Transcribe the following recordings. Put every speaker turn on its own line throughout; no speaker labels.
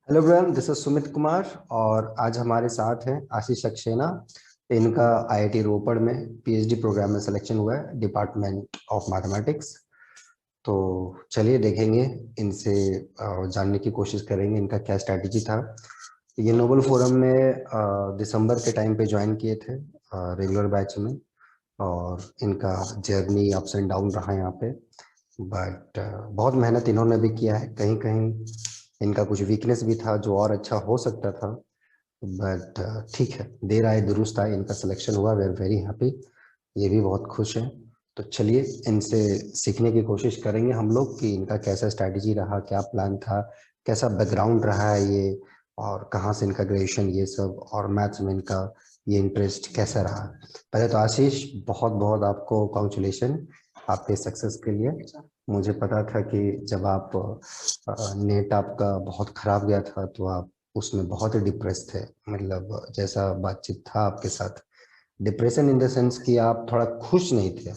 Hello everyone, this is Sumit Kumar और आज हमारे साथ हैं आशीष सक्सेना। इनका आईआईटी रोपड़ में पीएचडी प्रोग्राम में सिलेक्शन हुआ है, डिपार्टमेंट ऑफ मैथमेटिक्स। तो चलिए देखेंगे इनसे, जानने की कोशिश करेंगे इनका क्या स्ट्रैटेजी था। ये नोबल फोरम में दिसंबर के टाइम पे ज्वाइन किए थे रेगुलर बैच में, और इनका जर्नी अप्स एंड डाउन रहा यहाँ पे। बट बहुत मेहनत इन्होंने भी किया है। कहीं कहीं इनका कुछ वीकनेस भी था जो और अच्छा हो सकता था, बट ठीक है, देर आए दुरुस्त आए, इनका सिलेक्शन हुआ। वी आर वेरी हैप्पी, ये भी बहुत खुश हैं। तो चलिए इनसे सीखने की कोशिश करेंगे हम लोग कि इनका कैसा स्ट्रैटेजी रहा, क्या प्लान था, कैसा बैकग्राउंड रहा है ये, और कहाँ से इनका ग्रेजुएशन ये सब, और मैथ्स में इनका ये इंटरेस्ट कैसा रहा। पहले तो आशीष, बहुत बहुत आपको कॉन्ग्रेचुलेशन आपके सक्सेस के लिए। मुझे पता था कि जब आप नेट आपका बहुत खराब गया था तो आप उसमें बहुत ही डिप्रेस थे। मतलब जैसा बातचीत था आपके साथ, डिप्रेशन इन द सेंस कि आप थोड़ा खुश नहीं थे।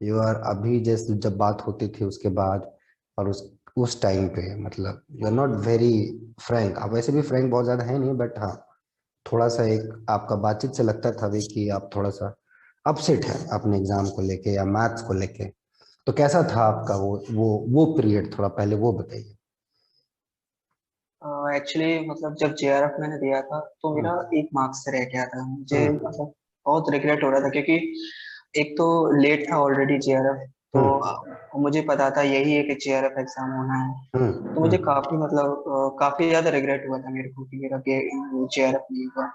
यू आर अभी जैसे जब बात होती थी उसके बाद और उस टाइम पे, मतलब you are not very frank. आप वैसे भी फ्रैंक बहुत ज्यादा है नहीं, बट हाँ, थोड़ा सा एक आपका बातचीत से लगता था भी कि आप थोड़ा सा अपसेट है अपने एग्जाम को लेके या मैथ्स को लेके। तो कैसा था आपका वो पीरियड, थोड़ा पहले वो बताइए।
एक्चुअली मतलब जब जेआरएफ मैंने दिया था तो मेरा
हम्म।
1 मार्क्स से रह गया था। मुझे
हम्म।
मतलब बहुत रिग्रेट हो रहा था क्योंकि एक तो लेट था ऑलरेडी जेआरएफ। तो
हम्म।
मुझे पता था यही एक जेआरएफ एग्जाम होना है।
हम्म।
तो मुझे काफी मतलब काफी ज्यादा रिग्रेट हुआ था मेरे को कि मेरा जेआरएफ नहीं हुआ।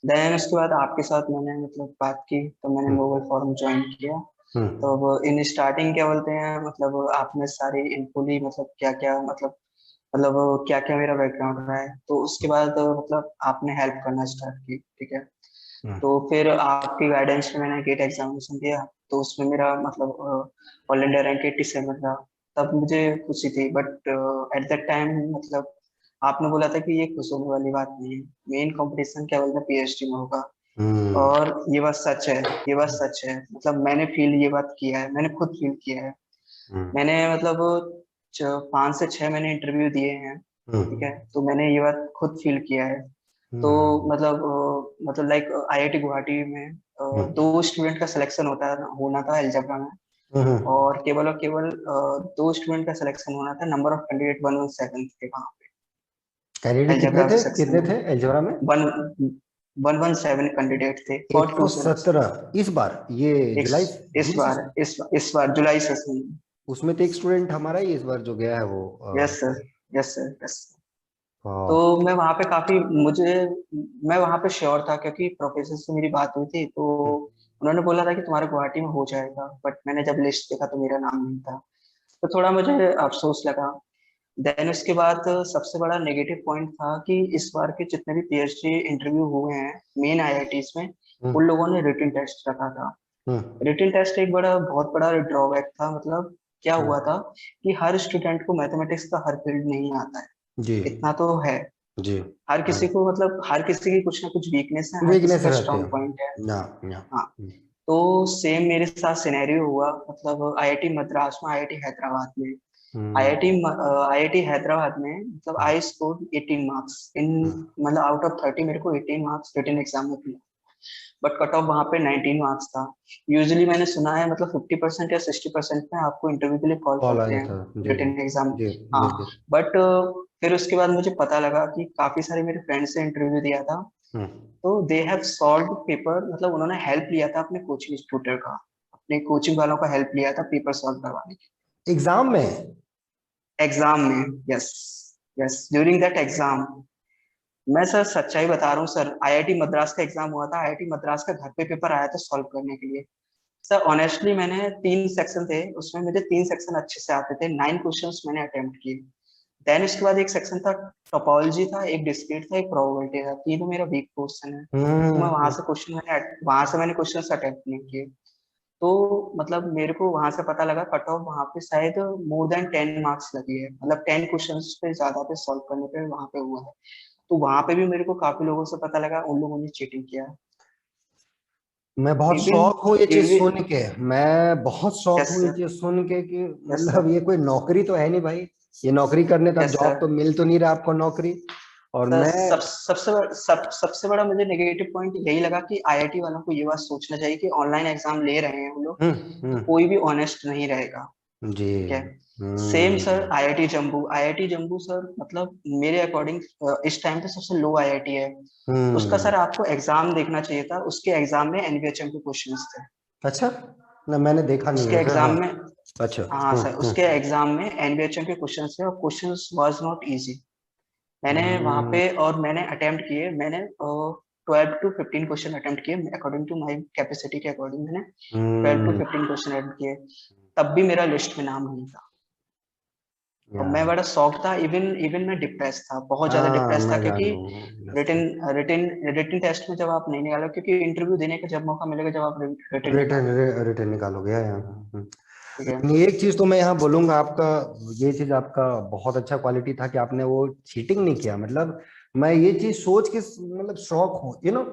देन उसके बाद आपके साथ मैंने मतलब बात की तो मैंने
हम्म।
नोबल फॉरम ज्वाइन किया। तो
हम्म।
अब इन स्टार्टिंग क्या बोलते हैं मतलब आपने सारी इन्फो ली मतलब क्या क्या मतलब क्या क्या मेरा बैकग्राउंड रहा है। तो उसके बाद मतलब आपने हेल्प करना स्टार्ट की, ठीक है।
हम्म।
तो फिर आपकी गाइडेंस में मैंने गेट एग्जामिनेशन दिया। तो उसमें मेरा मतलब ऑल इंडिया रैंक 87 रहा। तब मुझे खुशी थी, बट एट दैट टाइम मतलब आपने बोला था कि ये खुश होने वाली बात नहीं है, मेन कंपटीशन क्या बोलते हैं पीएचडी में होगा।
हम्म।
और ये बात सच है, ये बात सच है। मतलब मैंने फील ये बात किया है, मैंने खुद फील किया है।
हम्म।
मैंने मतलब 5 से 6 मैंने इंटरव्यू दिए हैं, ठीक है।
हम्म।
तो मैंने ये बात खुद फील किया है। तो
हम्म।
मतलब लाइक आईआईटी गुवाहाटी में
हम्म।
2 स्टूडेंट का सिलेक्शन होना था अलजेब्रा में। और केवल 2 स्टूडेंट का सिलेक्शन होना था। नंबर ऑफ कैंडिडेट 117 थे वहाँ पे
कैंडिडेट कितने
अलजेब्रा
थे,
सेक्शन
कितने
में।
थे एल्जोरा में?
वन 117 कैंडिडेट थे फॉर 2 सेमेस्टर।
117 इस बार, ये
इस
जुलाई
इस
जून से।
बार इस बार जुलाई सेशन में।
उसमें तो एक स्टूडेंट हमारा ही इस बार जो गया है वो
yes sir, yes sir, yes. तो
हाँ।
मैं वहां पे काफी मुझे मैं वहां पे श्योर था क्योंकि प्रोफेसर से मेरी बात हुई थी। तो उन्होंने बोला था कि तुम्हारा गुवाहाटी में हो जाएगा, बट मैंने जब लिस्ट देखा तो मेरा नाम नहीं था। तो थोड़ा मुझे अफसोस लगा। देन उसके बाद सबसे बड़ा नेगेटिव पॉइंट था कि इस बार के जितने भी पीएचडी इंटरव्यू हुए हैं मेन आईआईटीज में, उन
हम्म।
लोगों ने रिटन टेस्ट रखा था।
हम्म।
रिटन टेस्ट एक बहुत बड़ा ड्रॉबैक था। मतलब क्या हुआ
हम्म।
था कि हर स्टूडेंट को मैथमेटिक्स का हर फील्ड नहीं आता है,
जी।
इतना तो है।
जी।
हर किसी को मतलब हर किसी की कुछ ना कुछ वीकनेस है, हर किसी
वीकनेस
का
रहते
स्ट्रांग
हैं।
पॉइंट है।
ना। ना।
हाँ। तो सेम मेरे साथ सिनेरियो हुआ मतलब आईआईटी मद्रास में, आईआईटी हैदराबाद में।
हम्म।
आईआईटी हैदराबाद में मतलब
हम्म।
आई स्कोर 18 मार्क्स इन,
हम्म।
मतलब आउट ऑफ 30 मेरे को 18 मार्क्स रिटन एग्जाम में मिला। बट कट ऑफ वहां पे 19 मार्क्स था। यूजुअली मैंने सुना है मतलब 50% या 60% में आपको इंटरव्यू के लिए कॉल
कॉल आ
करते हैं
जाता है, जी जी।
Written exam.
जी
हाँ।
जी जी।
बट फिर उसके बाद मुझे पता लगा कि काफी सारे मेरे फ्रेंड्स से इंटरव्यू दिया था।
हम्म।
तो दे हैव सॉल्व पेपर, मतलब उन्होंने हेल्प लिया था अपने कोचिंग ट्यूटर का, अपने कोचिंग वालों का हेल्प लिया था पेपर सॉल्व करवाने के
एग्जाम में?
एग्जाम में। Yes, yes, during that exam. मैं सर सच्चाई बता रहा हूँ सर, आईआईटी मद्रास का एग्जाम हुआ था, आईआईटी मद्रास का घर पे पेपर आया था सॉल्व करने के लिए। सर ऑनेस्टली मैंने 3 सेक्शन थे उसमें, मुझे 3 सेक्शन अच्छे से आते थे, 9 क्वेश्चंस मैंने अटेम्प्ट किए। देन उसके बाद एक सेक्शन था, टोपोलॉजी था, एक डिस्क्रीट था, एक प्रोबेबिलिटी था, तीनों मेरा वीक क्वेश्चन है। तो मैं
हम्म।
वहां से मैंने क्वेश्चन अटेम्प्ट नहीं किए। तो मतलब मेरे को वहां से पता लगा कट ऑफ वहां पे शायद मोर देन 10 मार्क्स लगी है, मतलब 10 क्वेश्चंस पे ज्यादा पे सॉल्व करने पे वहां पे हुआ है। तो वहां पे भी मेरे को काफी लोगों से पता लगा उन लोगों ने चीटिंग किया है।
मैं बहुत
इवन
शौक हूँ ये चीज
इवन
सुन के। मैं बहुत शौक
यस
हूँ ये
सर,
चीज सुन के कि
यस
मतलब
सर,
ये कोई नौकरी तो है नहीं भाई। ये नौकरी करने तक
यस
जॉब
सर।
तो मिल तो नहीं रहा आपको नौकरी। और
सर
मैं
सबसे बड़ा मुझे नेगेटिव पॉइंट यही लगा कि आईआईटी वालों को ये बात सोचना चाहिए कि ऑनलाइन एग्जाम ले रहे हैं हम लोग, तो
हम्म।
कोई भी ऑनेस्ट नहीं रहेगा।
जी।
ठीक है। सेम
हम्म
सर आईआईटी जम्मू सर, मतलब मेरे अकॉर्डिंग इस टाइम पे सबसे लो आईआईटी है। उसका
हम्म।
सर आपको एग्जाम देखना चाहिए था, उसके एग्जाम में एनवीएचएम के क्वेश्चंस थे।
अच्छा, ना मैंने देखा नहीं
उसके
है सर।
एग्जाम
हाँ।
में,
अच्छा।
हाँ सर, उसके एग्जाम में एनवीएचएम के क्वेश्चंस थे और क्वेश्चंस वाज नॉट इजी। मैंने वहां
हम्म
पे और मैंने अटेम्प्ट किए, मैंने 12 to 15 क्वेश्चन अटेम्प्ट किए अकॉर्डिंग टू माय कैपेसिटी के अकॉर्डिंग। मैंने 12 to 15 क्वेश्चन अटेम्प्ट किए, तब भी मेरा लिस्ट में नाम नहीं था। और
या
मैं बड़ा शॉक था, इवन इवन मैं डिप्रेस था, बहुत ज्यादा
हाँ
डिप्रेस था,
मैं
क्योंकि
जानू हूँ।
रिटन रिटन रिटन टेस्ट में जब आप नहीं निकालो, क्योंकि इंटरव्यू देने का जब मौका मिलेगा जब आप रिटन
रिटर्न
निकालोगे।
रिटर्न निकालोगे यार।
ठीक है।
लेकिन एक चीज तो मैं यहाँ बोलूंगा आपका, ये चीज आपका बहुत अच्छा क्वालिटी था कि आपने वो चीटिंग नहीं किया। मतलब मैं ये चीज सोच के मतलब शौक हूँ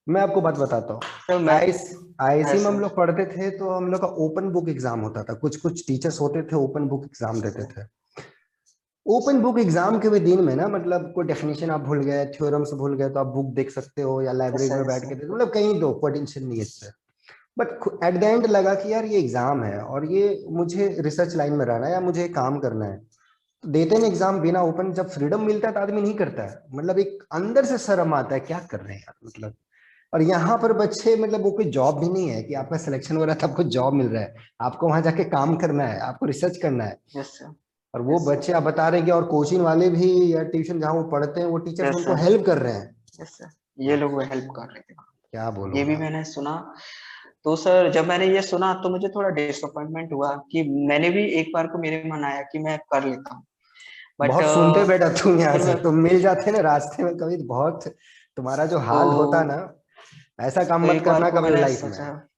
मैं आपको बात बताता हूँ।
सर मैं, है
आईआईसी में हम
सर,
लोग पढ़ते थे तो हम लोग का ओपन बुक एग्जाम होता था। कुछ कुछ टीचर्स होते थे ओपन बुक एग्जाम देते थे। ओपन बुक एग्जाम के भी दिन में ना मतलब कोई डेफिनेशन आप भूल गए, थ्योरम्स भूल गए, तो आप बुक देख सकते हो या
यस
लाइब्रेरी
सर,
में
यस
बैठ के
सर,
देख, मतलब कहीं दो, कोई टेंशन नहीं है इससे। बट एट द एंड लगा कि यार ये एग्जाम है और ये मुझे रिसर्च लाइन में रहना है या मुझे काम करना है। तो देते हैं एग्जाम बिना ओपन, जब फ्रीडम मिलता है तो आदमी नहीं करता है। मतलब एक अंदर से शर्म आता है, क्या कर रहे हैं यार मतलब। और यहाँ पर बच्चे मतलब वो कोई जॉब भी नहीं है कि आपका सिलेक्शन हो रहा है तो आपको जॉब मिल रहा है। आपको वहां जाके काम करना है, आपको रिसर्च करना है।
यस सर,
और वो
यस सर,
बच्चे आप बता रहे हैं कि और कोचिंग वाले भी या ट्यूशन जहाँ वो पढ़ते हैं वो टीचर्स
यस
उनको
सर,
हेल्प कर रहे हैं।
यस सर, ये लोग वो हेल्प कर रहे थे।
क्या बोलूं
ये भी
मैं।
मैंने सुना। तो सर जब मैंने ये सुना तो मुझे थोड़ा डिसअपॉइंटमेंट हुआ कि मैंने भी एक बार को मेरे मन आया कि मैं कर लेता हूँ, बट
बहुत सुनते बेटा तुम यहाँ
फिर
से,
मैं,
तुम मिल जाते ना रास्ते में कभी तो बहुत तुम्हारा जो
तो
हाल होता ना। ऐसा
तो
काम मत
एक बार
करना
को
कभी
मैंने
लाइफ में।
सोचा,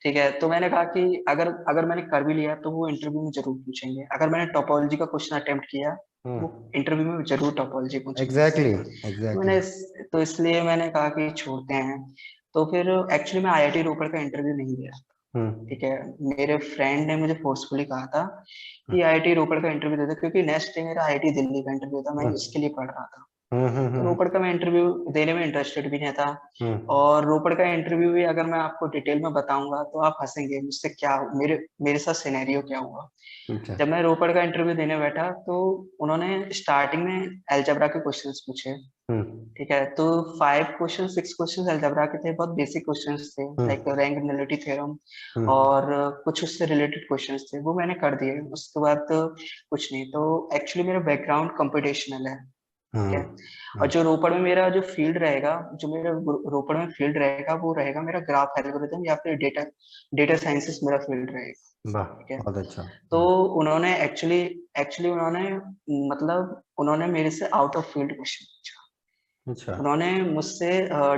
ठीक है, तो मैंने कहा कि अगर अगर मैंने कर भी लिया तो वो इंटरव्यू में जरूर पूछेंगे। अगर मैंने टोपोलॉजी का क्वेश्चन अटेम्प्ट किया तो वो
हम्म।
इंटरव्यू में जरूर टोपोलॉजी पूछेंगे मुझसे।
एग्जैक्टली
तो
एग्जैक्टली।
तो इसलिए मैंने कहा कि छोड़ते हैं। तो फिर एक्चुअली मैं आईआईटी रोपड़ का इंटरव्यू नहीं दिया।
हम्म
ठीक है। मेरे फ्रेंड ने मुझे फोर्सफुली कहा था कि आईआईटी रोपड़ का इंटरव्यू दे दे, क्योंकि नेक्स्ट डे मेरा आईआईटी दिल्ली का इंटरव्यू था, मैं
हम्म
इसके लिए पढ़ रहा था। तो
हम्म।
रोपड़ का मैं इंटरव्यू देने में इंटरेस्टेड भी नहीं था।
हम्म।
और रोपड़ का इंटरव्यू भी अगर मैं आपको डिटेल में बताऊंगा तो आप हंसेंगे मुझसे, क्या मेरे मेरे साथ सिनेरियो क्या हुआ।
अच्छा।
जब मैं रोपड़ का इंटरव्यू देने बैठा तो उन्होंने स्टार्टिंग में अलजेब्रा के क्वेश्चंस पूछे।
हम्म
ठीक है। तो 5 क्वेश्चन 6 क्वेश्चन अलजेब्रा के थे, बहुत बेसिक क्वेश्चंस थे, लाइक
हम्म
रैंक नलिटी थ्योरम।
हम्म
और कुछ उससे रिलेटेड क्वेश्चंस थे, वो मैंने कर दिए। उसके बाद तो कुछ नहीं। तो एक्चुअली मेरा बैकग्राउंड कंप्यूटेशनल है। ठीक है। और
हम्म।
जो रोपड़ में मेरा जो फील्ड रहेगा, जो मेरा रोपड़ में फील्ड रहेगा, वो रहेगा मेरा ग्राफ एल्गोरिथम या फिर डेटा डेटा साइंसेस मेरा फील्ड रहेगा।
वाह,
ठीक है।
बहुत अच्छा।
तो उन्होंने एक्चुअली एक्चुअली उन्होंने, मतलब उन्होंने मेरे से आउट ऑफ फील्ड क्वेश्चन पूछा।
अच्छा।
उन्होंने मुझसे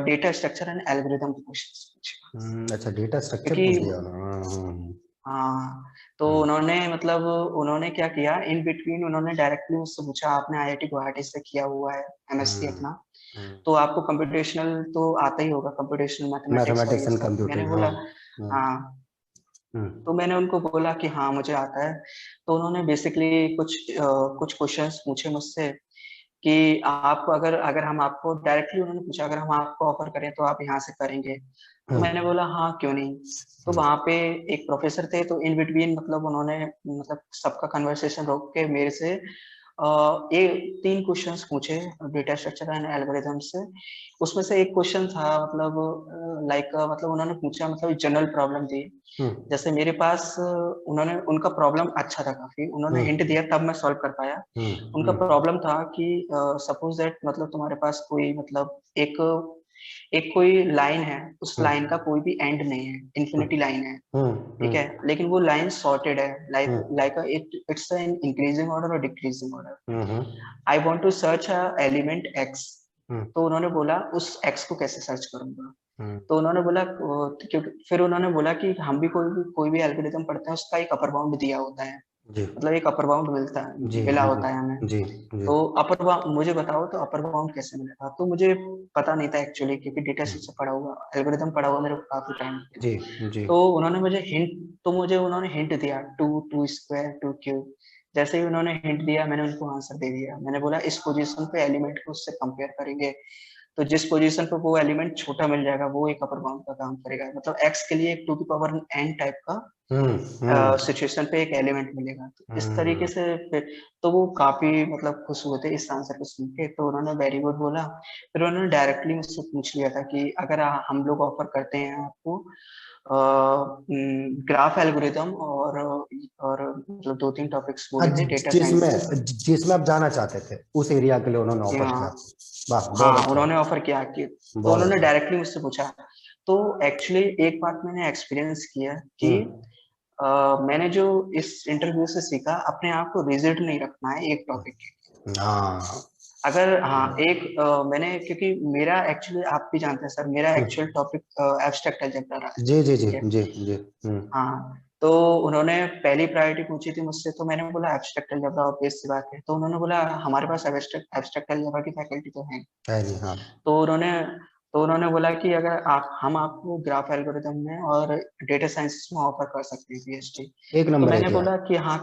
डेटा स्ट्रक्चर एंड एल्गोरिथम के क्वेश्चन पूछे।
अच्छा, डेटा स्ट्रक्चर
क्योंकि
पूछ लिया ना।
हाँ, तो
हम्म
उन्होंने मतलब उन्होंने क्या किया, इन बिटवीन उन्होंने डायरेक्टली मुझसे पूछा, आपने आईआईटी गुवाहाटी से किया हुआ है एमएससी
हम्म
अपना,
हम्म।
तो आपको कंप्यूटेशनल तो आता ही होगा, कंप्यूटेशनल मैथमेटिक्स और
मैथमेटिक्स
ये
एंड
सब। मैंने
कंप्यूटिंग, हाँ।
बोला
हम्म
हाँ।
हम्म
तो मैंने उनको बोला कि हाँ मुझे आता है। तो उन्होंने बेसिकली कुछ क्वेश्चंस पूछे मुझसे कि आप अगर अगर हम आपको डायरेक्टली, उन्होंने पूछा अगर हम आपको ऑफर करें तो आप यहाँ से करेंगे। तो मैंने
हम्म
बोला हाँ क्यों नहीं। तो
हम्म
वहां पे एक प्रोफेसर थे, तो इन बिटवीन मतलब उन्होंने, मतलब सबका कन्वर्सेशन रोक के मेरे से ये 3 क्वेश्चंस पूछे डेटा स्ट्रक्चर एंड एल्गोरिथम से। उसमें से एक क्वेश्चन था, मतलब लाइक मतलब उन्होंने पूछा, मतलब जनरल प्रॉब्लम दी।
हम्म
जैसे मेरे पास उन्होंने, उनका प्रॉब्लम अच्छा था काफी, उन्होंने हिंट
हम्म
दिया तब मैं सॉल्व कर पाया। उनका
हम्म
प्रॉब्लम था कि सपोज दैट, मतलब तुम्हारे पास कोई, मतलब एक एक कोई लाइन है, उस लाइन का
हम्म
कोई भी एंड नहीं है, इन्फिनिटी लाइन है। ठीक है।
हम्म
लेकिन वो लाइन सॉर्टेड है, like
hmm
like it's an increasing order और decreasing order.
Hmm
I want to search a element X.
Hmm
तो उन्होंने बोला उस एक्स को कैसे सर्च करूंगा।
हम्म
तो उन्होंने बोला क्योंकि फिर उन्होंने बोला कि हम भी कोई भी एल्गोरिथम पढ़ते हैं, उसका एक अपर बाउंड दिया होता है।
जी
मतलब एक अपर बाउंड मिलता है,
जी
मिला
जी
होता है हमें।
जी जी
तो अपर बाउंड मुझे बताओ, तो अपर बाउंड कैसे मिला था? तो मुझे पता नहीं था एक्चुअली, क्योंकि डेटा शीट से पढ़ा हुआ, एल्गोरिथम पढ़ा हुआ मेरे को काफी टाइम
जी जी
तो उन्होंने मुझे हिंट तो मुझे उन्होंने हिंट दिया, two two square two cube. जैसे ही उन्होंने हिंट दिया, मैंने उनको आंसर दे दिया। मैंने बोला इस पोजीशन पे एलिमेंट को उससे कंपेयर करेंगे, तो जिस पोजीशन पे वो एलिमेंट छोटा मिल जाएगा वो एक अपर बाउंड का काम करेगा। मतलब एक्स के लिए एक टू की पावर एन टाइप का
हम्म
सिचुएशन पे एक एलिमेंट मिलेगा। तो इस तरीके
हम्म
से फिर तो वो काफी मतलब खुश हुए थे इस आंसर को सुन के, तो उन्होंने वेरी गुड बोला। फिर उन्होंने डायरेक्टली मुझसे पूछ लिया था कि अगर हम लोग ऑफर करते हैं आपको ग्राफ एल्गोरिदम और मतलब दो तीन टॉपिक्स बोले थे डेटा साइंस से।
जिसमें आप जाना चाहते थे उस एरिया के लिए उन्होंने
जी
ऑफर
हाँ।
किया। वाह, बहुत
हाँ,
अच्छा,
उन्होंने ऑफर किया कि, तो
बहुत
उन्होंने
अच्छा।
डायरेक्टली मुझसे पूछा। तो एक्चुअली एक बात मैंने एक्सपीरियंस किया कि
हम्म
मैंने जो इस इंटरव्यू से सीखा, अपने आप को रिजिड नहीं रखना है एक टॉपिक के।
हाँ।
अगर हाँ एक मैंने, क्योंकि मेरा एक्चुअली आप भी जानते हैं सर, मेरा
हम्म,
एक्चुअल टॉपिक एब्स्ट्रैक्ट अलजेब्रा रहा है।
जी जी जी
ठीक है।
जी जी।
हाँ, तो उन्होंने पहली प्रायोरिटी पूछी थी मुझसे, तो मैंने बोला एब्स्ट्रैक्ट अलजेब्रा, ऑब्वियस सी बात है। तो उन्होंने बोला हमारे पास एब्स्ट्रैक्ट एब्स्ट्रैक्ट अलजेब्रा की फैकल्टी तो है।
है नहीं, हाँ।
तो उन्होंने तो उन्होंने बोला कि अगर आप हम आपको ग्राफ एल्गोरिदम में और डेटा साइंस में ऑफर कर सकते हैं पीएचडी।
एक
तो
नंबर है
मैंने
क्या?
बोला कि हाँ।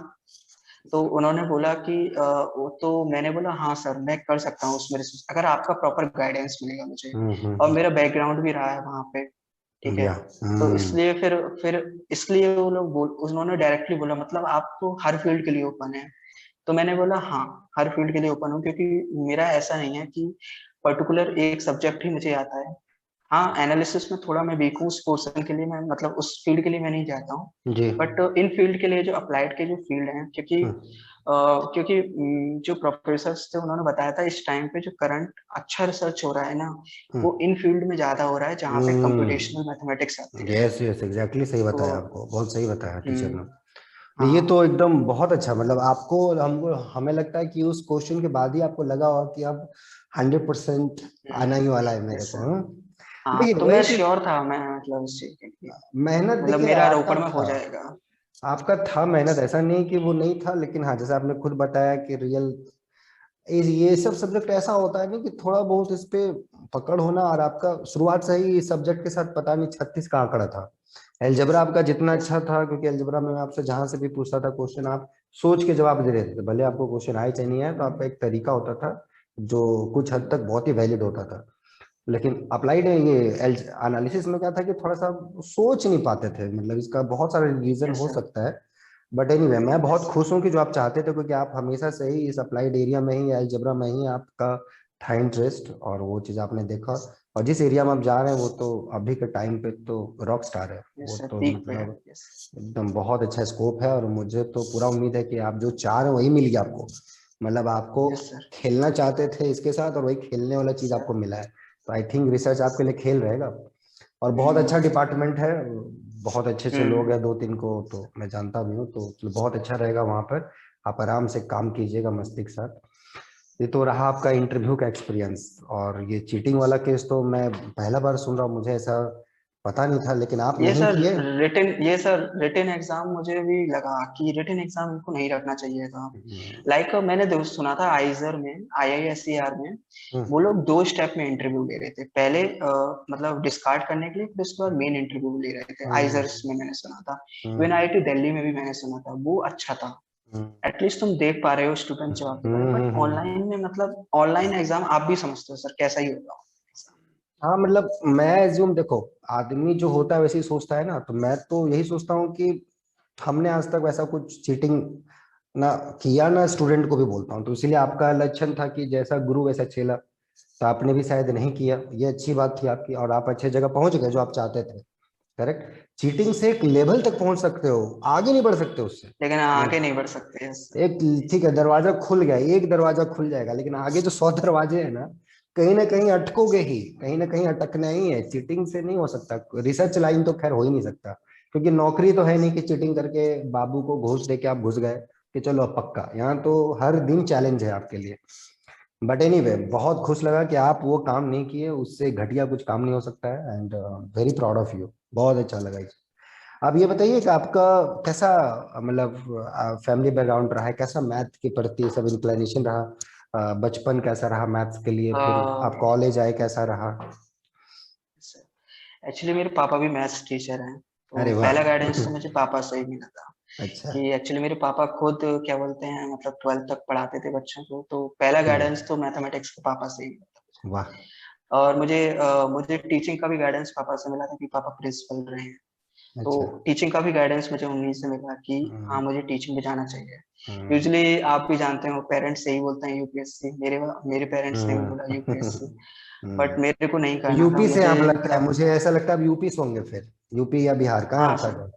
तो उन्होंने बोला कि तो मैंने बोला हाँ सर, मैं कर सकता हूँ उसमें रिसर्च, अगर आपका प्रॉपर गाइडेंस मिलेगा मुझे। और
हम्म।
मेरा बैकग्राउंड भी रहा है वहाँ पे। ठीक है।
बढ़िया।
तो इसलिए फिर इसलिए वो लोग बोल उन्होंने डायरेक्टली बोला मतलब आपको हर फील्ड के लिए ओपन है। तो मैंने बोला हाँ, हर फील्ड के लिए ओपन हूँ, क्योंकि मेरा ऐसा नहीं है कि पर्टिकुलर एक सब्जेक्ट ही मुझे आता है। हाँ, एनालिसिस में थोड़ा मैं वीक हूँ, उस पोर्शन के लिए मैं मतलब उस फील्ड के लिए मैं नहीं जाता हूँ।
जी।
बट इन फील्ड के लिए जो अप्लाइड के जो फील्ड हैं,
हम्म
क्योंकि जो प्रोफेसर्स थे उन्होंने बताया था इस टाइम पे जो करंट अच्छा रिसर्च हो रहा है ना, वो इन फील्ड में ज्यादा हो रहा है जहाँ पे कंप्यूटेशनल मैथमेटिक्स आती है।
यस यस, एग्जैक्टली सही
तो
बताया आपको, बहुत सही बताया टीचर ने। नहीं, ये तो
हाँ।
एकदम बहुत अच्छा, मतलब आपको, हमको हमें लगता है कि उस क्वेश्चन के बाद ही आपको लगा होगा कि अब 100% आना ही वाला है मेरे
यस
को,
सर।
हाँ?
हाँ,
लेकिन
तो
वही
मैं
चीज,
श्योर था, मैं मतलब इस चीज के लिए
मेहनत
मतलब
देखिए
मेरा
आपका
रोपड़ में हो
था।
जाएगा।
आपका था मेहनत, ऐसा नहीं कि वो नहीं था, लेकिन हाँ, जैसे आपने खुद बताया कि रियल ये सब सब्जेक्ट ऐसा होता है ना कि थोड़ा बहुत इस पे पकड़ होना, और आपका शुरुआत से ही इस सब्जेक्ट के साथ पता नहीं 36 का आंकड़ा था। एलजेब्रा आपका जितना
यस
अच्छा
सर।
था, क्योंकि एलजेब्रा में मैं आपसे जहां से भी पूछता था क्वेश्चन, आप सोच के जवाब दे देते थे, भले आपको क्वेश्चन आए चाहे नहीं आए, तो आपका एक तरीका होता था जो कुछ हद तक बहुत ही वैलिड होता था। लेकिन अप्लाइड ये एनालिसिस में क्या था कि थोड़ा सा सोच नहीं पाते थे, मतलब इसका बहुत सारा रीजन
यस
हो
सर।
सकता है। बट एनीवे, मैं बहुत
यस।
खुश हूँ कि जो आप चाहते थे, क्योंकि आप हमेशा से ही इस अप्लाइड एरिया में ही, अलजेब्रा में ही आपका था इंटरेस्ट, और वो चीज़ आपने देखा।
यस।
और जिस एरिया में आप जा रहे हैं वो तो अभी के टाइम पे तो रॉक स्टार है
यस
वो
सर,
तो,
पीक पे है।
मतलब
यस।
एकदम बहुत अच्छा स्कोप है। और मुझे तो पूरा उम्मीद है कि आप जो चाह रहे हो वही मिल गया आपको, मतलब आपको
यस सर।
खेलना चाहते थे इसके साथ, और वही खेलने वाला
यस
चीज़ आपको
सर।
मिला है। तो आई थिंक रिसर्च
यस।
आपके लिए खेल रहेगा। और बहुत अच्छा
हम्म।
डिपार्टमेंट है, बहुत अच्छे अच्छे लोग
हम्म।
हैं, दो तीन को तो मैं जानता भी हूँ, तो बहुत अच्छा रहेगा वहाँ पर। आप आराम से काम कीजिएगा मस्ती के साथ। ये तो रहा आपका इंटरव्यू का एक्सपीरियंस। और ये चीटिंग वाला केस तो मैं पहला बार सुन रहा हूँ, मुझे ऐसा पता नहीं था, लेकिन आप
ये
नहीं
सर
किए।
रिटन एग्जाम मुझे भी लगा कि रिटन एग्जाम इनको नहीं रखना चाहिए था।
हम्म
लाइक मैंने दोस्त सुना था आइजर में, IISER में
हम्म
वो लोग दो स्टेप में इंटरव्यू ले रहे थे। पहले मतलब डिस्कार्ड करने के लिए, फिर उसके बाद मेन इंटरव्यू ले रहे थे।
हम्म
आइजर्स में मैंने सुना था। इवन
हम्म
IIT दिल्ली में भी मैंने सुना था, वो अच्छा था।
हम्म
एटलीस्ट तुम देख पा रहे हो स्टूडेंट जवाब दे पा रहे हो। But
hmm.
ऑनलाइन में मतलब ऑनलाइन एग्जाम आप भी समझते हो सर कैसा ही होगा।
हाँ, मतलब मैं एज्यूम, देखो, आदमी जो होता है वैसे ही सोचता है ना, तो मैं तो यही सोचता हूँ कि हमने आज तक वैसा कुछ चीटिंग ना किया, ना स्टूडेंट को भी बोलता हूँ, तो इसीलिए आपका लक्षण था कि जैसा गुरु वैसा चेला, तो आपने भी शायद नहीं किया, ये अच्छी बात थी आपकी, और आप अच्छे जगह पहुंच गए जो आप चाहते थे। करेक्ट। चीटिंग से एक लेवल तक पहुंच सकते हो, आगे नहीं बढ़ सकते उससे।
लेकिन आगे नहीं बढ़ सकते। Yes sir.
एक, ठीक है, दरवाजा खुल गया, एक दरवाजा खुल जाएगा, लेकिन आगे जो 100 दरवाजे हैं ना कहीं अटकोगे ही, कहीं ना कहीं अटकना ही है, चीटिंग से नहीं हो सकता। रिसर्च लाइन तो खैर हो ही नहीं सकता, क्योंकि नौकरी तो है नहीं कि चीटिंग करके बाबू को घूस दे के आप घुस गए कि चलो अब पक्का, यहाँ तो हर दिन चैलेंज है आपके लिए। बट एनीवे, बहुत खुश लगा कि आप वो काम नहीं किए, उससे घटिया कुछ काम नहीं हो सकता है, and very proud of you, बहुत अच्छा लगा। आप ये बताइए कि आपका कैसा मतलब फैमिली बैकग्राउंड रहा है, कैसा मैथ के प्रति सब इंक्लिनेशन रहा, बचपन कैसा रहा मैथ्स के लिए, फिर आप कॉलेज आए कैसा रहा?
एक्चुअली मेरे पापा भी मैथ्स टीचर हैं, तो
अरे वाह।
पहला गाइडेंस तो मुझे पापा से ही मिला था।
अच्छा।
कि एक्चुअली मेरे पापा खुद क्या बोलते हैं, मतलब 12th तक पढ़ाते थे बच्चों को, तो पहला गाइडेंस तो मैथमेटिक्स के पापा से ही मिला था मुझे।
वाह।
और मुझे टीचिंग का भी गाइडेंस पापा से मिला था कि पापा प्रिंसिपल रहे हैं। तो
अच्छा।
टीचिंग का भी गाइडेंस मुझे उन्हीं से मिला कि हाँ
हम्म,
मुझे टीचिंग में जाना चाहिए।
हम्म,
यूजुअली आप भी जानते हो पेरेंट्स यही बोलते हैं यूपीएससी, मेरे पेरेंट्स ने भी बोला यूपीएससी,
हम्म,
बट मेरे को नहीं करना था,
यूपी से
मुझे
आप लगता है,
मतलब।
मुझे ऐसा लगता है आप यूपी से होंगे फिर, यूपी या बिहार, कहाँ
हाँ
आपका
सर।
घर?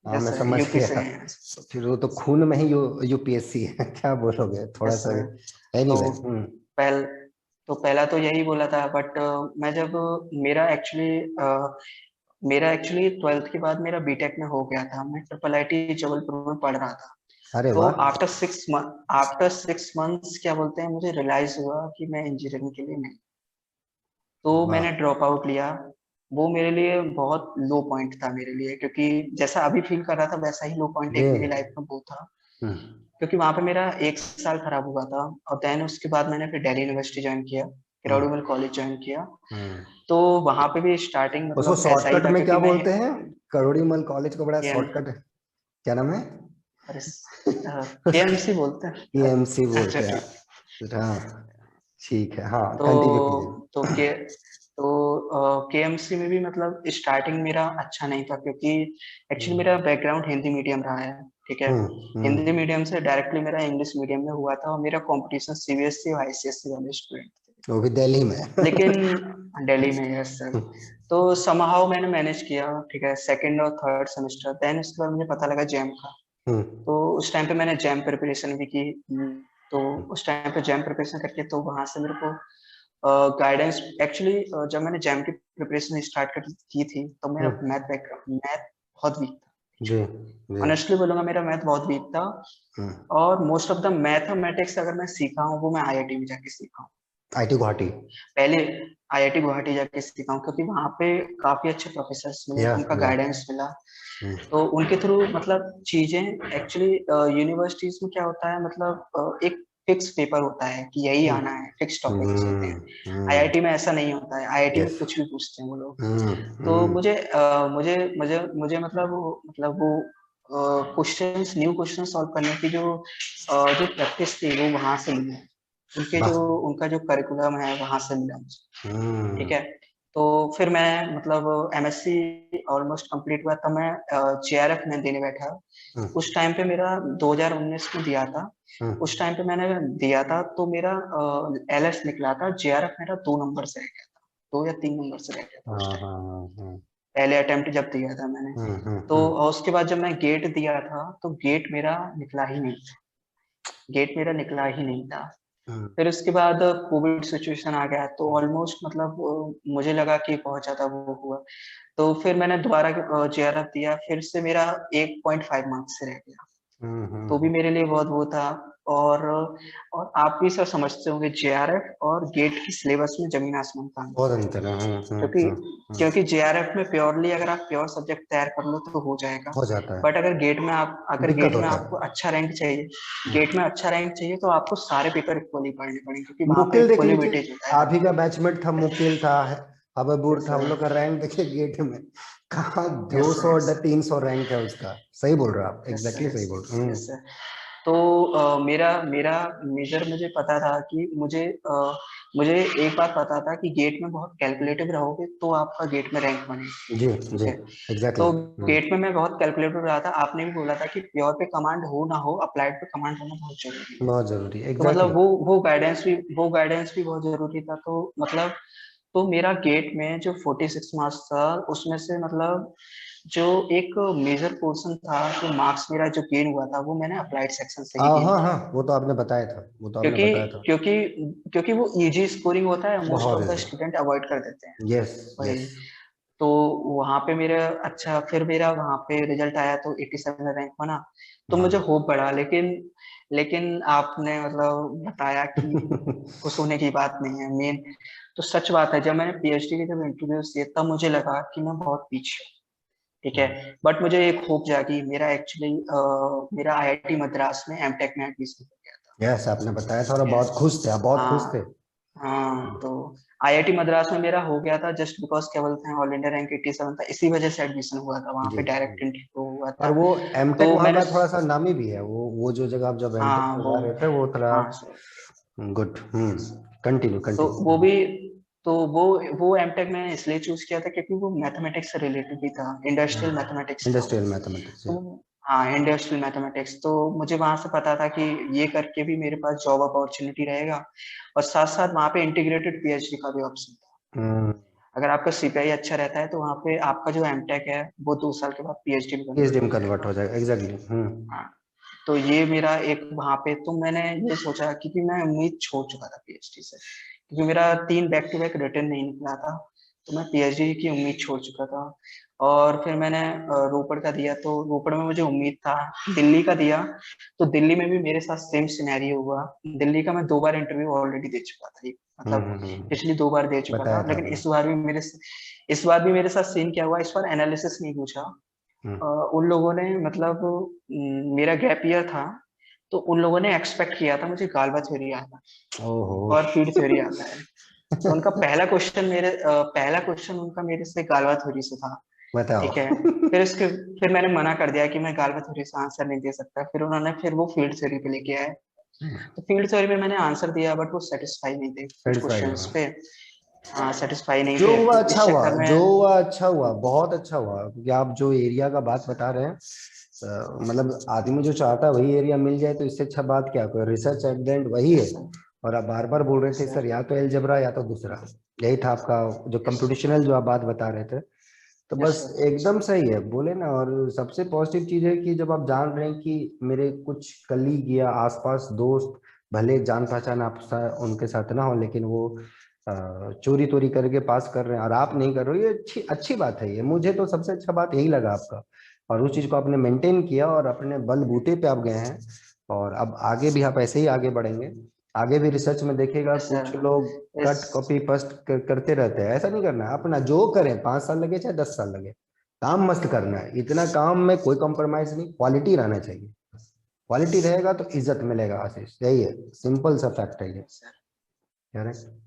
हाँ
यस
मैं
सर,
समझ
यूपी से
गया।
हैं।
तो फिर वो तो खून में ही यूपीएससी है। क्या बोलोगे थोड़ा
यस
सा
सर।
भी।
तो
एनीवे।
पहल पहला तो यही बोला था, बट मैं जब मेरा एक्चुअली मेरा एक्चुअली 12th के बाद मेरा बीटेक में हो गया था, मैं ट्रिपल आईटी जबलपुर में पढ़ रहा था।
अरे
तो
वाह।
आफ्टर 6 मंथ्स क्या बोलते हैं, मुझे रियलाइज हुआ कि मैं इंजीनियरिंग के लिए नहीं। तो
वाह।
मैंने ड्रॉप आउट लिया। वो मेरे लिए बहुत लो पॉइंट था मेरे लिए, क्योंकि जैसा अभी फील कर रहा था वैसा ही लो पॉइंट
जी।
एक मेरी लाइफ में वो था।
हम्म,
क्योंकि वहां पे मेरा 1 साल खराब हुआ था, और देन उसके बाद मैंने फिर दिल्ली यूनिवर्सिटी ज्वाइन किया,
हम्म,
किरोड़ीमल कॉलेज ज्वाइन किया।
हम्म।
तो वहां पे भी स्टार्टिंग
उसको
मतलब ऐसा ही
शॉर्टकट
था,
में
क्योंकि
क्या
मैं
बोलते हैं? करोड़ीमल कॉलेज को बड़ा
केएम
शॉर्टकट, क्या नाम है?
अरे केएमसी बोलते हैं।
टीएमसी
अच्छा
बोलते
ठीक।
हैं, हाँ। ठीक है, हाँ, कंटिन्यू कीजिए।
तो तो के तो केएमसी में भी मतलब स्टार्टिंग मेरा अच्छा नहीं था, क्योंकि एक्चुअली मेरा
हम्म,
बैकग्राउंड हिंदी मीडियम रहा है। ठीक है। हिंदी
हम्म।
मीडियम से डायरेक्टली मेरा इंग्लिश मीडियम में हुआ था, और मेरा कंपटीशन सीबीएसई और आईसीएसई वाले स्टूडेंट थे।
वो भी दिल्ली में।
लेकिन दिल्ली में, यस सर। तो समहाउ मैंने मैनेज किया। ठीक है, सेकंड और थर्ड सेमेस्टर, देन उसके बाद मुझे पता लगा जैम का।
हम्म,
तो उस टाइम पे मैंने जैम प्रिपरेशन भी की। तो उस टाइम पे जैम प्रिपरेशन करके तो वहां से मेरे को गाइडेंस एक्चुअली, जब मैंने जैम की प्रिपरेशन स्टार्ट कर की थी, तो मेरा
हम्म।
मैथ बहुत वीक था।
जी, जी।
ऑनेस्टली बोलूंगा, मेरा मैथ बहुत वीक था।
हम्म।
और मोस्ट ऑफ द मैथमेटिक्स अगर मैं सीखा हूँ, वो मैं आईआईटी में जाके सीखा हूँ।
आईटी गुवाहाटी।
पहले आईआईटी गुवाहाटी जाके सीखा हूँ, क्योंकि वहाँ पे काफी अच्छे प्रोफेसर्स मिले,
या
उनका
या
गाइडेंस मिला।
हम्म,
तो उनके थ्रू मतलब चीजें एक्चुअली, यूनिवर्सिटीज में क्या होता है, मतलब एक फिक्स पेपर होता है कि यही
हम्म,
आना है, फिक्स टॉपिक्स होते
हम्म,
हैं।
हम्म।
आईआईटी में ऐसा नहीं होता है, आईआईटी में
यस।
कुछ भी पूछते हैं वो लोग।
हम्म,
तो
हम्म।
मुझे मतलब वो क्वेश्चंस, न्यू क्वेश्चन सॉल्व करने की जो प्रैक्टिस थी, वो वहां से ली है।
वाह।
उनका जो करिकुलम है वहां से मिला मुझे। ठीक
हम्म,
है। तो फिर मैं मतलब एमएससी ऑलमोस्ट कंप्लीट हुआ, तब मैं जेआरएफ में देने बैठा।
हम्म,
उस टाइम पे मेरा 2019 में दिया था।
हम्म।
उस टाइम पे मैंने दिया था, तो मेरा एलएस निकला था, जेआरएफ मेरा 2 नंबर से रह गया था, 2 या 3 नंबर से रह गया था उस
हाँ,
टाइम।
हाँ, हाँ।
पहले अटेम्प्ट जब दिया था मैंने।
हम्म, हम्म,
तो
हम्म,
उसके बाद जब मैं गेट दिया था, तो गेट मेरा निकला ही नहीं था। गेट मेरा निकला ही नहीं था।
हम्म।
फिर उसके बाद कोविड सिचुएशन आ गया, तो ऑलमोस्ट मतलब मुझे लगा कि बहुत ज्यादा वो हुआ। तो फिर मैंने दोबारा जेआरएफ दिया, फिर से मेरा 1.5 मार्क्स से रह गया।
हम्म,
तो भी मेरे लिए बहुत वो था। और और आप भी सर समझते होंगे, जेआरएफ और गेट की सिलेबस में जमीन आसमान का अंतर
बहुत
है।
अंतर है।
क्योंकि क्योंकि जेआरएफ में प्योरली अगर आप प्योर सब्जेक्ट तैयार कर लो तो हो जाएगा।
हो जाता है।
बट अगर
दिक्कत
गेट में
होता
आपको
है।
अच्छा रैंक चाहिए,
हम्म।
गेट में अच्छा रैंक चाहिए, तो आपको सारे पेपर इक्वली पढ़ने पड़ेंगे, क्योंकि वहां पे
मुकिल देख
इक्वली
लीजिए,
वेटेज होता है
आप
हर।
ही का बैचमेट था, मुकिल था, हबीबुर
यस
था,
सर।
उन लोग का रैंक देखिए गेट में। कहाँ
यस
200
सर।
300 रैंक है उसका। सही बोल रहे हो आप,
यस
एग्जैक्टली
सर।
सही बोल रहे हो।
Yes sir. तो मेरा मेरा मेजर मुझे पता था कि मुझे एक बात पता था कि गेट में बहुत कैलकुलेटिव रहोगे तो आपका गेट में रैंक बनेगा।
जी,
ठीक
जी।
है।
एग्जैक्टली।
तो गेट में मैं बहुत कैलकुलेटिव रहा था। आपने भी बोला था कि प्योर पे कमांड हो ना हो, अप्लाइड पे कमांड होना बहुत जरूरी है।
बहुत जरूरी,
तो मतलब
एग्जैक्टली।
वो गाइडेंस भी बहुत जरूरी था। तो मतलब तो मेरा गेट में जो 46 मार्क्स था, उसमें से मतलब जो एक मेजर पोर्शन था, जो मार्क्स मेरा जो गेन हुआ था, वो मैंने अप्लाइड सेक्शन से ही
हाँ,
गेन
हाँ,
किया।
हाँ, वो तो आपने बताया था, वो तो आपने
क्योंकि
बताया था।
क्योंकि क्योंकि वो इजी स्कोरिंग होता है, मोस्ट
बहुत
of the
easy.
Student avoid कर देते हैं।
यस,
वही।
यस।
तो वहां पे मेरा अच्छा, फिर मेरा वहां पे रिजल्ट आया तो 87 रैंक बना। तो मुझे
हाँ।
होप बढ़ा, लेकिन लेकिन आपने मतलब बताया कि खुश होने की बात नहीं है मेन। तो सच बात है, जब मैंने पीएचडी के जब इंटरव्यू दिए, तब मुझे लगा कि मैं बहुत पीछे हूँ। ठीक है। बट मुझे एक होप जागी, मेरा एक्चुअली मेरा आईआईटी मद्रास में एमटेक में एडमिशन हो गया था।
यस, आपने बताया था और
ठीक है।
बहुत खुश थे आप, बहुत खुश थे।
हाँ हाँ, तो आईआईटी मद्रास में मेरा हो गया था जस्ट बिकॉज क्या बोलते हैं, ऑल इंडिया रैंक 87 था, इसी वजह से एडमिशन हुआ था वहाँ
जी
पे,
जी।
डायरेक्ट इंटरव्यू हुआ
और
था।
वो एमटेक
तो
वहाँ
मैंने
का थोड़ा सा नामी भी है, वो जो जगह आप जब एमटेक
हाँ
में
वो
जा रहे थे वो थोड़ा
हाँ
गुड।
यस।
कंटिन्यू
तो
कंटिन्यू।
वो भी तो वो एमटेक मैंने इसलिए चूज किया था क्योंकि वो मैथमेटिक्स से रिलेटेड भी था, इंडस्ट्रियल मैथमेटिक्स था वो।
Industrial mathematics.
तो हाँ, इंडस्ट्रियल मैथमेटिक्स, तो मुझे वहां से पता था कि ये करके भी मेरे पास जॉब अपॉर्चुनिटी रहेगा, और साथ साथ वहाँ पे इंटीग्रेटेड पीएचडी का भी ऑप्शन था। अगर आपका सीपीआई अच्छा रहता है तो वहाँ पे आपका जो एमटेक है वो 2 साल के बाद पीएचडी में
पीएचडी
कन्वर्ट
में
हो
कन्वर्ट हो
जाएगा।
जाएगा, एग्जैक्टली।
हाँ, तो ये मेरा एक वहां पे, तो मैंने ये सोचा, क्योंकि मैं उम्मीद छोड़ चुका था पीएचडी से, क्योंकि मेरा 3 बैक टू बैक रिटर्न नहीं निकला था, तो मैं पीएचडी की उम्मीद छोड़ चुका था। और फिर मैंने रोपड़ का दिया, तो रोपड़ में मुझे उम्मीद था। दिल्ली का दिया, तो दिल्ली में भी मेरे साथ सेम सिनेरियो हुआ। दिल्ली का मैं 2 बार इंटरव्यू ऑलरेडी दे चुका था, मतलब पिछली 2 बार दे चुका
बताया
था,
था
लेकिन
आपने।
इस बार भी मेरे साथ सीन क्या हुआ, इस बार एनालिसिस नहीं पूछा। उन लोगों ने मतलब मेरा गैप ईयर था, तो उन लोगों ने एक्सपेक्ट किया था मुझे गाल्बा थ्योरी आता है
ओहो।
और फीड थ्योरी आता है। तो उनका पहला क्वेश्चन उनका मेरे से गाल्बा थ्योरी से था।
बताओ।
ठीक है। फिर मैंने मना कर दिया कि मैं गाल्बा थ्योरी से आंसर नहीं दे सकता, फिर वो फील्ड थ्योरी पे लेके आए। तो फील्ड थ्योरी में मैंने आंसर दिया, बट वो सेटिस्फाई नहीं थे कुछ
सेटिस्फाई
क्वेश्चंस
हुआ।
पे। हाँ, सेटिस्फाई नहीं
जो
थे,
हुआ
तो
अच्छा
इस
हुआ,
चक्कर
जो
में
हुआ अच्छा हुआ, बहुत अच्छा हुआ, क्योंकि आप जो एरिया का बात बता रहे हैं, मतलब आदमी जो चाहता है वही एरिया मिल जाए तो इससे अच्छा बात क्या, कोई रिसर्च एट द एंड वही है।
यस सर,
और आप बार बार बोल रहे थे
यस
सर,
सर,
या तो एलजेब्रा या तो दूसरा, यही था आपका जो
यस
कंप्यूटेशनल जो आप बात बता रहे थे। तो
यस
बस
सर,
एकदम सही है बोले ना। और सबसे पॉजिटिव चीज है कि जब आप जान रहे हैं कि मेरे कुछ कलीग या आसपास दोस्त, भले जान पहचान आप उनके साथ ना हो, लेकिन वो चोरी तोरी करके पास कर रहे हैं और आप नहीं कर रहे हो, ये अच्छी अच्छी बात है। ये मुझे तो सबसे अच्छा बात यही लगा आपका। और उस चीज को आपने मेंटेन किया और अपने बलबूते पे आप गए हैं। और अब आगे भी आप ऐसे ही आगे बढ़ेंगे। आगे भी रिसर्च में देखिएगा
यस सर,
कुछ लोग
यस।
कट कॉपी पेस्ट करते रहते हैं, ऐसा नहीं करना है। अपना जो करें, 5 साल लगे चाहे 10 साल लगे, काम मस्त करना है। इतना काम में कोई कॉम्प्रोमाइज नहीं, क्वालिटी रहना चाहिए। क्वालिटी रहेगा तो इज्जत मिलेगा आशीष, यही है, सिंपल सा फैक्ट है ये।
Yes sir,
correct.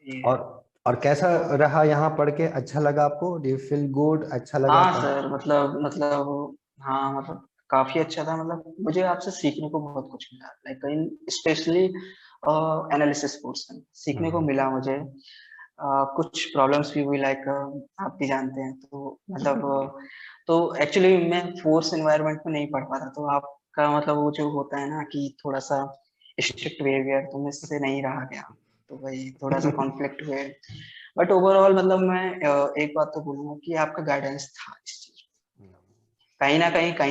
ये है।
और और कैसा
तो
रहा यहाँ पढ़ के, अच्छा लगा आपको? डू यू फील गुड, अच्छा लगा
हाँ
था?
सर, मतलब हाँ, मतलब काफी अच्छा था, मतलब मुझे आपसे सीखने को बहुत कुछ मिला, like in specially analysis portion सीखने को
हम्म,
मिला मुझे। कुछ प्रॉब्लम्स भी हुई, लाइक आप भी जानते हैं, तो मतलब तो एक्चुअली मैं फोर्स एनवायरनमेंट में नहीं पढ़ पाता, तो आपका मतलब वो जो होता है ना कि थोड़ा सा स्ट्रिक्ट बिहेवियर, तो मुझसे नहीं रहा गया, तो वही थोड़ा सा कॉन्फ्लिक्ट हुए। बट ओवरऑल मतलब मैं एक बात तो बोलूंगा कि आपका गाइडेंस था इस चीज में। कहीं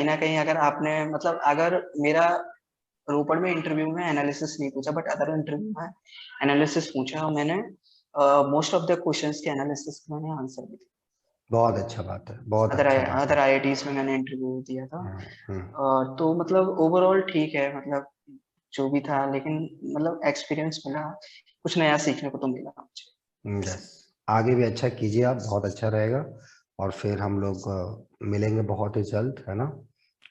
ना कहीं अगर आपने मतलब अगर मेरा रोपड़ में इंटरव्यू में एनालिसिस नहीं पूछा, बट अदर इंटरव्यू में एनालिसिस पूछा, और मैंने मोस्ट ऑफ द क्वेश्चंस के एनालिसिस मैंने आंसर भी दिया।
बहुत अच्छा बात है, बहुत
अदर
अच्छा बात है।
अदर आईआईटीज में मैंने इंटरव्यू दिया था।
हम्म, हम्म,
तो मतलब ओवरऑल ठीक है, मतलब जो भी था, लेकिन मतलब एक्सपीरियंस मिला, कुछ नया सीखने को तो मिला मुझे।
यस। आगे भी अच्छा कीजिए आप, बहुत अच्छा रहेगा। और फिर हम लोग मिलेंगे बहुत ही जल्द, है ना?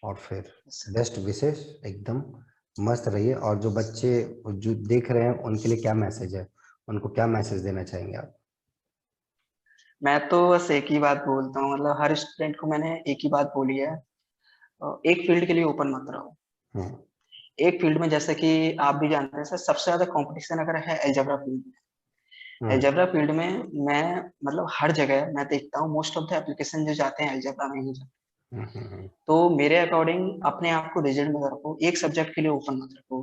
और फिर बेस्ट विशेष, एकदम मस्त रहिए। और जो बच्चे जो देख रहे हैं उनके लिए क्या मैसेज है, उनको क्या मैसेज देना चाहेंगे आप?
मैं तो बस एक ही बात बोलता हूँ, मतलब हर स्टूडेंट को मैंने एक ही बात बोली है, एक फील्ड के लिए ओपन मत रहो।
हम्म,
एक फील्ड में, जैसे कि आप भी जानते हैं सर, सबसे ज्यादा कंपटीशन अगर है अलजेब्रा फील्ड में।
हम्म,
अलजेब्रा फील्ड में मैं मतलब हर जगह मैं देखता हूँ, मोस्ट ऑफ द एप्लीकेशन जो जाते हैं अलजेब्रा में ही जाते हैं। तो मेरे अकॉर्डिंग अपने आप को रिजिड मत रखो, एक सब्जेक्ट के लिए ओपन मत रखो।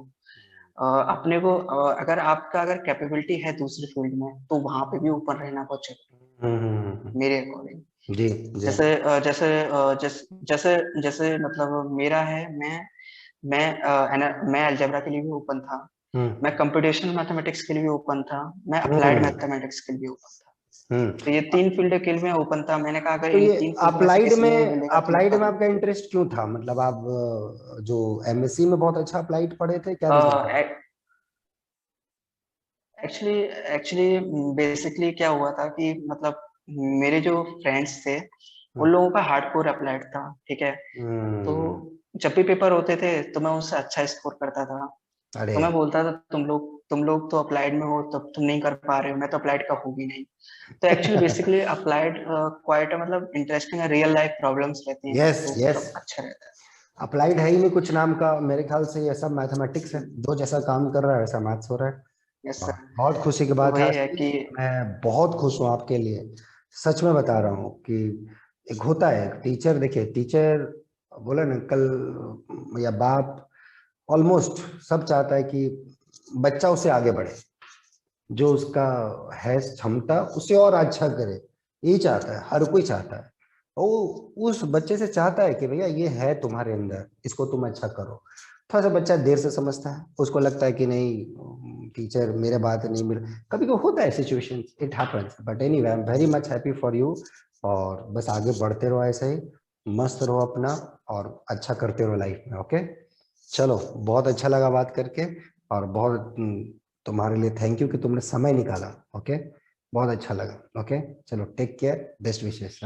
अपने को अगर आपका अगर कैपेबिलिटी है दूसरी फील्ड में, तो वहां पे भी ओपन रहना बहुत जरूरी है मेरे अकॉर्डिंग।
जी जी।
जैसे जैसे जैसे मतलब मेरा है, मैं अलजेब्रा के लिए भी ओपन था,
हम्म,
मैं कंप्यूटेशनल मैथमेटिक्स के लिए भी ओपन था, मैं अप्लाइड
हम्म,
मैथमेटिक्स के लिए भी ओपन था।
हम्म।
तो ये 3 फील्ड के लिए मैं ओपन था, मैंने कहा अगर
तो
इन
ये
3 फील्ड में से
अप्लाइड
किसी में
में,
मिलेगा तो मैं
अप्लाइड में आपका
करूंगा।
इंटरेस्ट क्यों था? मतलब आप जो एमएससी में बहुत अच्छा अप्लाइड पढ़े थे, क्या रीजन था?
एक्चुअली एक्चुअली बेसिकली क्या हुआ था कि मतलब मेरे जो फ्रेंड्स थे, उन लोगों का हार्डकोर अप्लाइड था, ठीक है। तो जब भी पेपर होते थे तो मैं उससे अच्छा स्कोर करता था।
अरे
तो मैं बोलता था तुम लोग तो अप्लाइड में हो, तब तुम नहीं कर पा रहे हो, मैं तो अप्लाइड का हूँ भी नहीं। तो एक्चुअली बेसिकली अप्लाइड क्वाइट मतलब इंटरेस्टिंग है, रियल लाइफ प्रॉब्लम्स रहती हैं
यस
तो
यस,
मतलब अच्छा रहता है।
अप्लाइड है ही नहीं कुछ नाम का, मेरे ख्याल से ये सब मैथमेटिक्स है, जो जैसा काम कर रहा है वैसा मैथ्स हो रहा है।
यस
वाह,
सर।
बहुत खुशी की
तो
बात है
वही है कि
आशीष, मैं बहुत खुश हूँ आपके लिए। सच में बता रहा हूँ कि एक होता है टीचर, देखिए टीचर बोला ना कल, या बाप, ऑलमोस्ट सब चाहता है कि बच्चा उससे आगे बढ़े, जो उसका है क्षमता उसे और अच्छा करे, यही चाहता है, हर कोई चाहता है। वो उस बच्चे से चाहता है कि भैया ये है तुम्हारे अंदर, इसको तुम अच्छा करो। थोड़ा सा बच्चा देर से समझता है, उसको लगता है कि नहीं टीचर मेरे बात नहीं मिल, कभी कभी होता है situation, it happens, but anyway I am very much happy for you. और बस आगे बढ़ते रहो ऐसे ही, मस्त रहो अपना, और अच्छा करते रहो लाइफ में, ओके। चलो, बहुत अच्छा लगा बात करके, और बहुत तुम्हारे लिए थैंक यू कि तुमने समय निकाला, ओके। बहुत अच्छा लगा, ओके। चलो टेक केयर, बेस्ट विशेष।